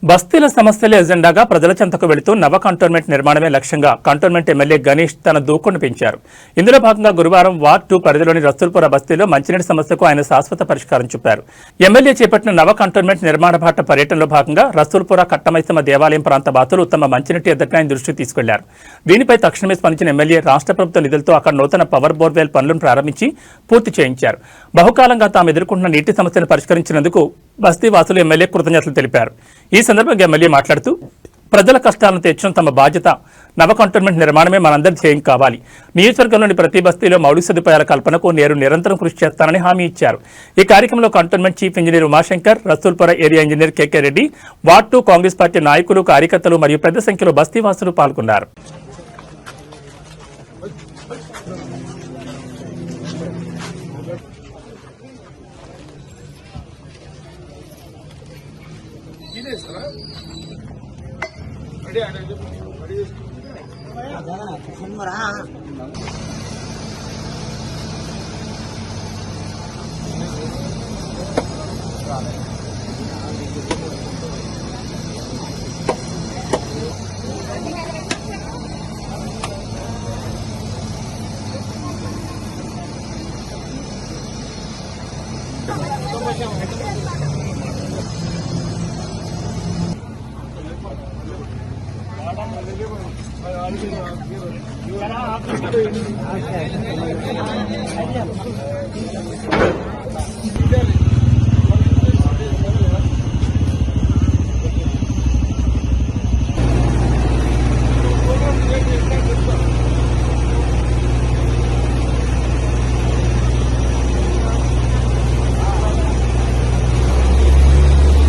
బస్తీల సమస్యల ఎజెండాగా ప్రజల చెంతకు వెళుతూ నవ కంటోన్మెంట్ నిర్మాణమే లక్ష్యంగా కంటోన్మెంట్ ఎమ్మెల్యే గణేష్ తన దూకుడును పెంచారు. ఇందులో భాగంగా గురువారం వార్డ్ 2 పరిధిలోని రసూల్పుర బస్తీలో మంచినీటి సమస్యకు ఆయన శాశ్వత పరిష్కారం చూపారు. ఎమ్మెల్యే చేపట్టిన నవ కంటోన్మెంట్ నిర్మాణ బాట పర్యటనలో భాగంగా రసూల్పుర కట్టమైసమ్మ దేవాలయం ప్రాంత బాతులు తమ మంచినీటి ఎద్దటిని ఆయన దృష్టికి తీసుకెళ్లారు. దీనిపై తక్షణమే స్పందించిన ఎమ్మెల్యే రాష్ట్ర ప్రభుత్వ నిధులతో అక్కడ నూతన పవర్ బోర్వెల్ పనులను ప్రారంభించి పూర్తి చేయించారు. బహుకాలంగా తాము ఎదుర్కొంటున్న నీటి సమస్యను పరిష్కరించినందుకు బస్తీ వాసులు ఎమ్మెల్యే కృతజ్ఞతలు తెలిపారు. ఈ సందర్భంగా ఎమ్మెల్యే మాట్లాడుతూ ప్రజల కష్టాలను తీర్చడం తమ బాధ్యత, నవ కంటోన్మెంట్ నిర్మాణమే మనందరి ధ్యేయం కావాలి. నియోజకవర్గంలోని ప్రతి బస్తీలో మౌలిక సదుపాయాల కల్పనకు నేను నిరంతరం కృషి చేస్తానని హామీ ఇచ్చారు. ఈ కార్యక్రమంలో cantonment chief engineer Umashankar, Rasoolpura area engineer KK Reddy, ward 2 Congress party నాయకులు, కార్యకర్తలు మరియు పెద్ద సంఖ్యలో బస్తీవాసులు పాల్గొన్నారు.